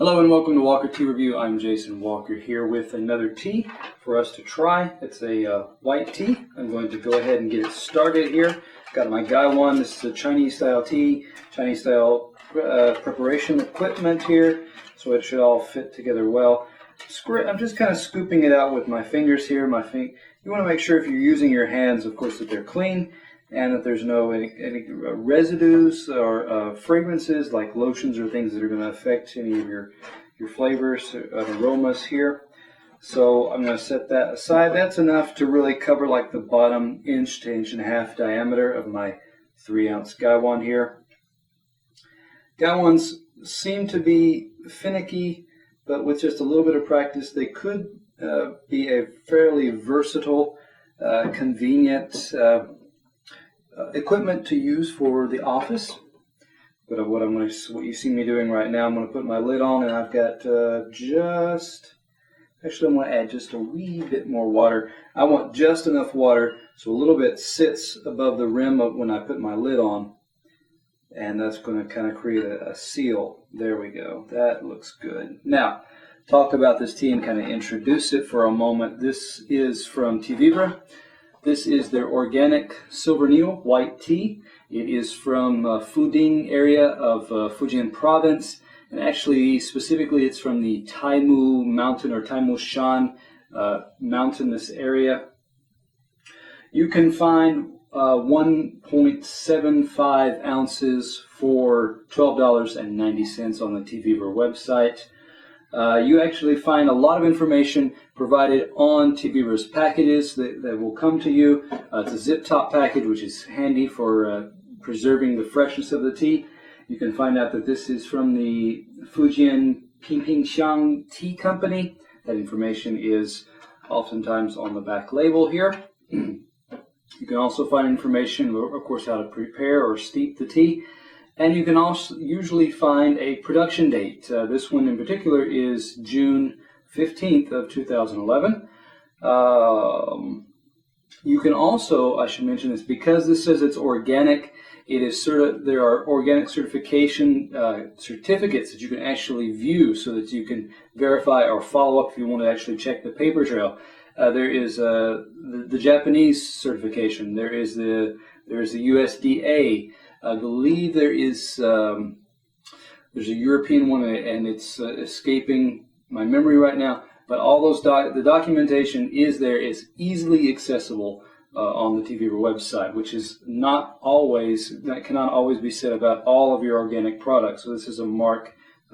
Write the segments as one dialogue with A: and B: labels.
A: Hello and welcome to Walker Tea Review. I'm Jason Walker here with another tea for us to try. It's a white tea. I'm going to go ahead and get it started here. Got my Gaiwan. This is a Chinese style tea, Chinese style preparation equipment here, so it should all fit together well. I'm just kind of scooping it out with my fingers here. You want to make sure if you're using your hands, of course, that they're clean and that there's no any residues or fragrances like lotions or things that are going to affect any of your flavors and aromas here. So I'm going to set that aside. That's enough to really cover like the bottom inch to inch and a half diameter of my 3-ounce Gaiwan here. Gaiwans seem to be finicky, but with just a little bit of practice, they could be a fairly versatile, convenient equipment to use for the office. But what you see me doing right now, I'm going to put my lid on, and I've got actually I'm going to add just a wee bit more water. I want just enough water so a little bit sits above the rim of when I put my lid on, and that's going to kind of create a seal. There we go. That looks good. Now, talk about this tea and kind of introduce it for a moment. This is from Teavivre. This is their OrganicSilverNeedle white tea. It is from Fuding area of Fujian province, and actually specifically it's from the Taimu mountain or Taimu Shan mountainous area. You can find 1.75 ounces for $12.90 on the Teavivre website. You actually find a lot of information provided on Teavivre's packages that will come to you. It's a zip top package, which is handy for preserving the freshness of the tea. You can find out that this is from the Fujian Pingpingxiang Tea Company. That information is oftentimes on the back label here. You can also find information, of course, how to prepare or steep the tea. And you can also usually find a production date. This one in particular is June 15th of 2011. You can also, I should mention this, because this says it's organic, there are organic certification certificates that you can actually view so that you can verify or follow up if you want to actually check the paper trail. There is the Japanese certification. There is the USDA. I believe there's a European one, and it's escaping my memory right now. But all those the documentation is there. It's easily accessible on the Teavivre website, which is cannot always be said about all of your organic products. So this is a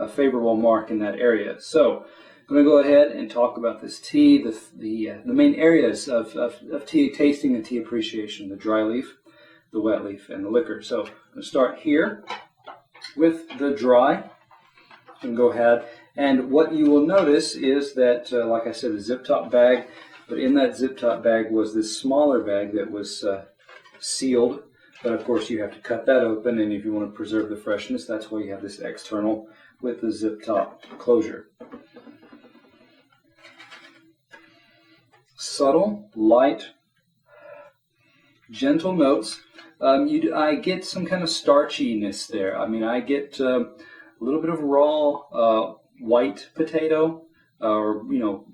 A: favorable mark in that area. So I'm going to go ahead and talk about this tea, the main areas of tea tasting and tea appreciation: the dry leaf, the wet leaf, and the liquor. So I'm going to start here with the dry and go ahead. And what you will notice is that, like I said, a zip top bag, but in that zip top bag was this smaller bag that was sealed. But of course, you have to cut that open, and if you want to preserve the freshness, that's why you have this external with the zip top closure. Subtle, light, gentle notes. I get some kind of starchiness there. I mean, I get a little bit of raw white potato, or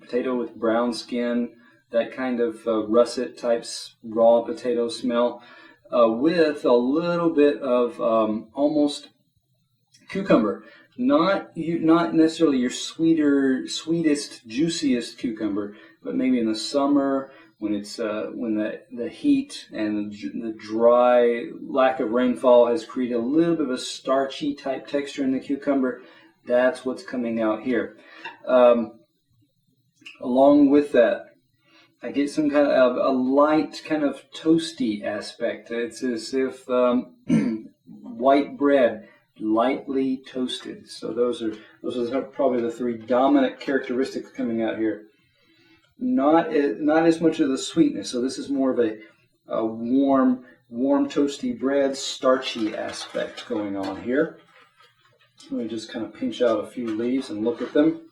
A: potato with brown skin, that kind of russet type raw potato smell, with a little bit of almost cucumber. Not necessarily your sweetest, juiciest cucumber, but maybe in the summer when it's when the heat and the dry lack of rainfall has created a little bit of a starchy type texture in the cucumber. That's what's coming out here. Along with that, I get some kind of a light kind of toasty aspect. It's as if white bread, lightly toasted. So those are probably the three dominant characteristics coming out here. Not as much of the sweetness. So this is more of a warm toasty bread, starchy aspect going on here. Let me just kind of pinch out a few leaves and look at them.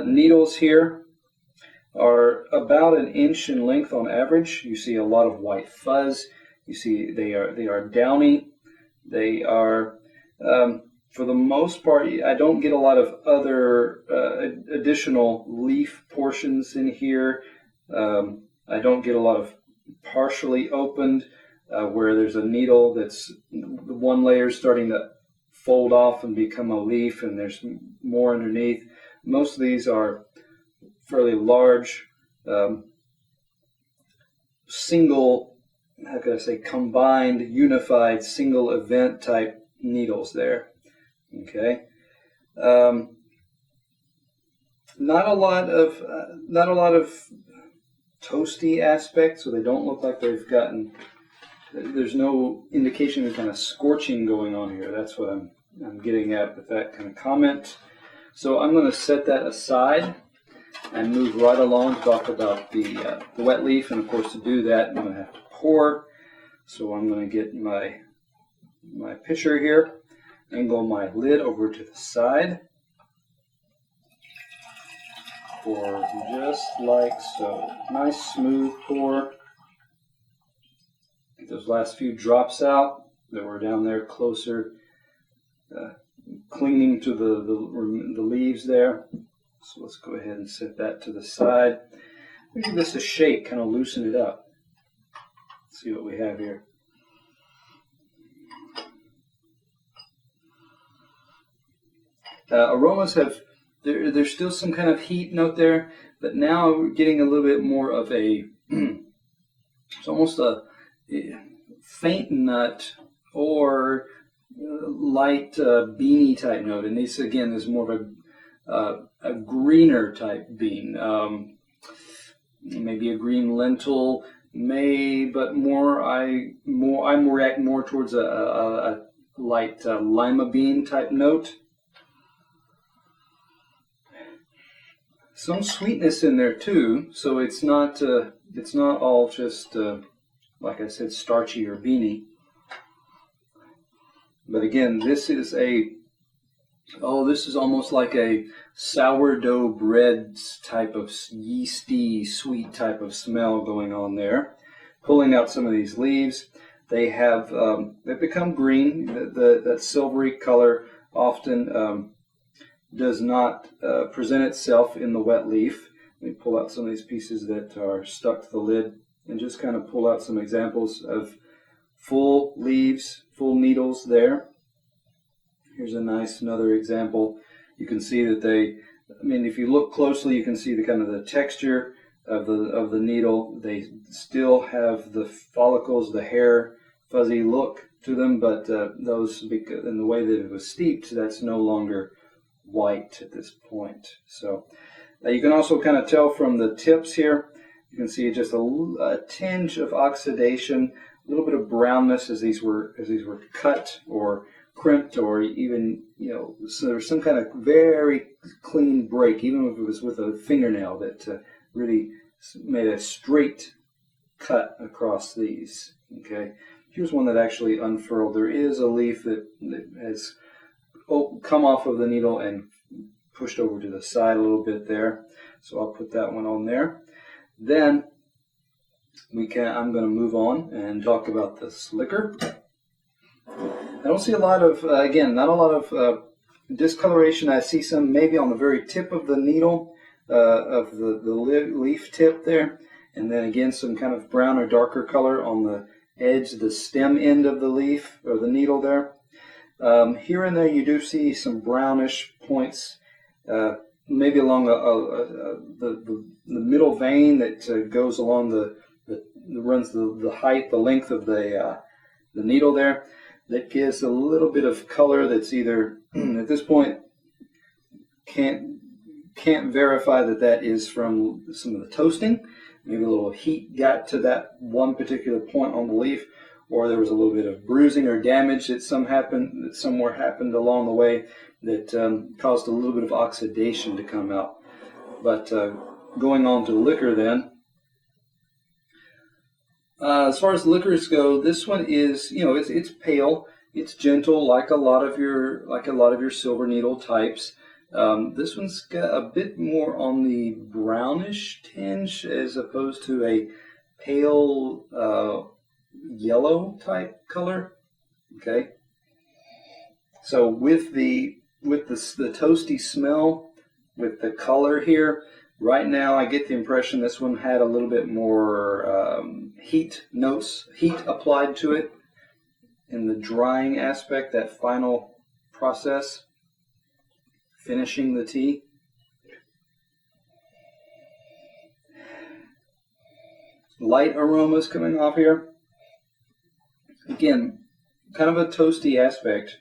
A: Needles here are about 1 inch in length on average. You see a lot of white fuzz. You see they are downy. They are for the most part, I don't get a lot of other additional leaf portions in here. I don't get a lot of partially opened where there's a needle that's one layer starting to fold off and become a leaf, and there's more underneath. Most of these are fairly large, single, how could I say, combined, unified, single event type needles there. Okay, not a lot of toasty aspects, so they don't look like they've gotten. There's no indication of kind of scorching going on here. That's what I'm getting at with that kind of comment. So I'm going to set that aside and move right along to talk about the wet leaf. And of course, to do that, I'm going to have to pour. So I'm going to get my pitcher here, angle my lid over to the side, pour just like so. Nice smooth pour. Get those last few drops out that were down there closer, clinging to the leaves there. So let's go ahead and set that to the side. Give this a shake, kind of loosen it up. Let's see what we have here. Aromas have, there's still some kind of heat note there, but now we're getting a little bit more of a, it's almost a faint nut or light beany type note. And this again is more of a greener type bean, maybe a green lentil, but I react more towards a light lima bean type note. Some sweetness in there too, so it's not all just like I said, starchy or beany. But again, this is almost like a sourdough bread type of yeasty, sweet type of smell going on there. Pulling out some of these leaves, they have they've become green. That silvery color often does not present itself in the wet leaf. Let me pull out some of these pieces that are stuck to the lid and just kind of pull out some examples of full leaves, full needles there. Here's another example. You can see that if you look closely, you can see the kind of the texture of the needle. They still have the follicles, the hair, fuzzy look to them, but those, in the way that it was steeped, that's no longer white at this point. So you can also kind of tell from the tips here, you can see just a tinge of oxidation, a little bit of brownness as these were cut or crimped, or even, so there's some kind of very clean break, even if it was with a fingernail, that really made a straight cut across these. Okay, here's one that actually unfurled. There is a leaf that has come off of the needle and pushed over to the side a little bit there. So I'll put that one on there. Then I'm going to move on and talk about the slicker. I don't see a lot of, not a lot of discoloration. I see some maybe on the very tip of the needle, of the leaf tip there. And then again, some kind of brown or darker color on the edge, the stem end of the leaf or the needle there. Here and there you do see some brownish points, maybe along the middle vein that goes along runs the height, the length of the needle there. That gives a little bit of color that's either, at this point, can't verify that is from some of the toasting. Maybe a little heat got to that one particular point on the leaf, or there was a little bit of bruising or damage that somewhere happened along the way that caused a little bit of oxidation to come out. But going on to the liquor then, as far as liquors go, this one is, it's pale, it's gentle, like a lot of your silver needle types. This one's got a bit more on the brownish tinge as opposed to a pale yellow type color. Okay, So with the toasty smell, with the color here, right now I get the impression this one had a little bit more heat applied to it in the drying aspect, that final process, finishing the tea. Light aromas coming off here. Again, kind of a toasty aspect.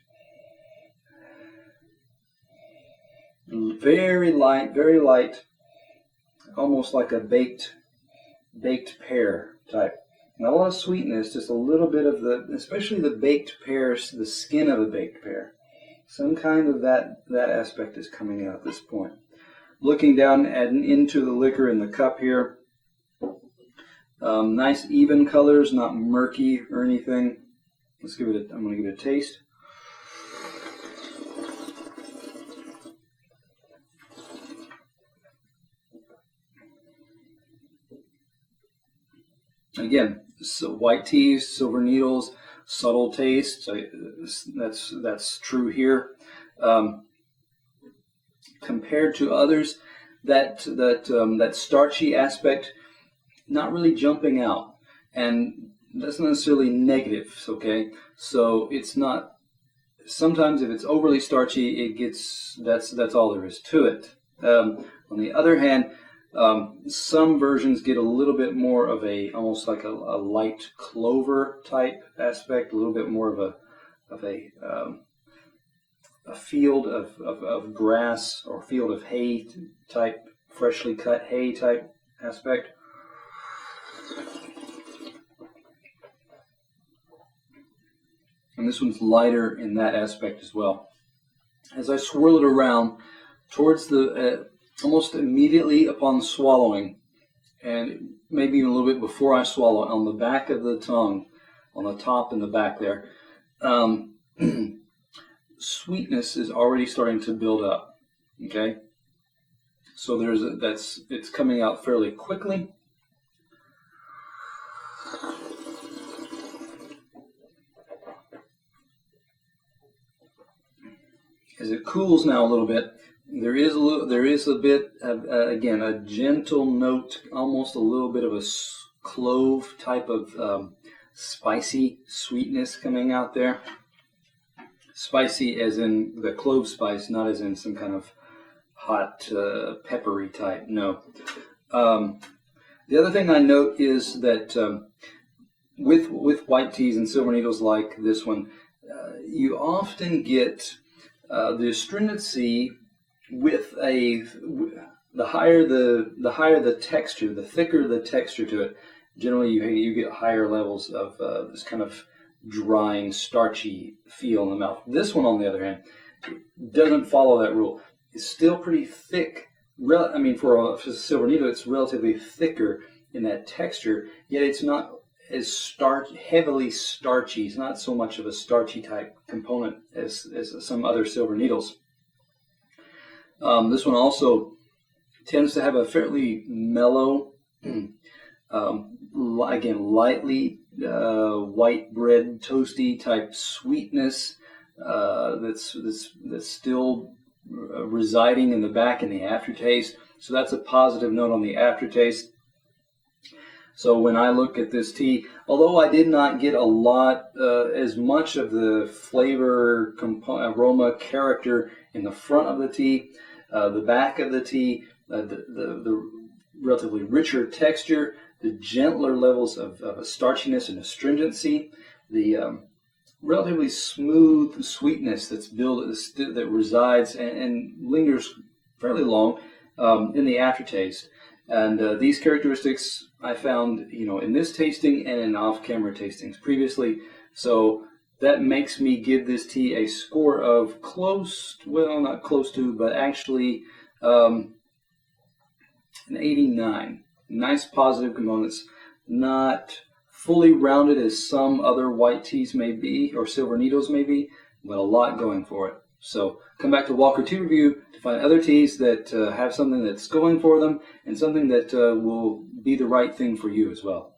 A: Very light, almost like a baked pear type. Not a lot of sweetness, just a little bit of especially the baked pears, the skin of a baked pear. Some kind of that aspect is coming out at this point. Looking down into the liquor in the cup here. Nice even colors, not murky or anything. I'm going to give it a taste. Again, so white teas, silver needles, subtle taste. That's true here. Compared to others, that starchy aspect not really jumping out, and that's not necessarily negative. Okay, so it's not. Sometimes if it's overly starchy, it gets that's all there is to it. On the other hand, some versions get a little bit more of almost like a light clover type aspect, a little bit more of a field of grass or field of hay type, freshly cut hay type aspect. And this one's lighter in that aspect as well. As I swirl it around towards the almost immediately upon swallowing, and maybe even a little bit before I swallow, on the back of the tongue, on the top and the back there, sweetness is already starting to build up. Okay, so it's coming out fairly quickly. As it cools now a little bit, there is a bit of, again, a gentle note, almost a little bit of a clove type of spicy sweetness coming out there. Spicy as in the clove spice, not as in some kind of hot peppery type. No. The other thing I note is that with white teas and silver needles like this one, you often get the astringency with the higher the texture, the thicker the texture to it. Generally, you get higher levels of this kind of drying, starchy feel in the mouth. This one, on the other hand, doesn't follow that rule. It's still pretty thick. I mean, for a silver needle, it's relatively thicker in that texture. Yet it's not as heavily starchy. It's not so much of a starchy type component as some other silver needles. This one also tends to have a fairly mellow, again, lightly white bread, toasty type sweetness that's still residing in the back in the aftertaste. So that's a positive note on the aftertaste. So when I look at this tea, although I did not get a lot, as much of the flavor, aroma, character in the front of the tea, the back of the tea, the relatively richer texture, the gentler levels of starchiness and astringency, the relatively smooth sweetness that resides and lingers fairly long in the aftertaste. And these characteristics I found, in this tasting and in off-camera tastings previously. So that makes me give this tea a score of not close to, but actually an 89. Nice positive components, not fully rounded as some other white teas may be, or silver needles may be, but a lot going for it. So come back to Walker Tea Review to find other teas that have something that's going for them and something that will be the right thing for you as well.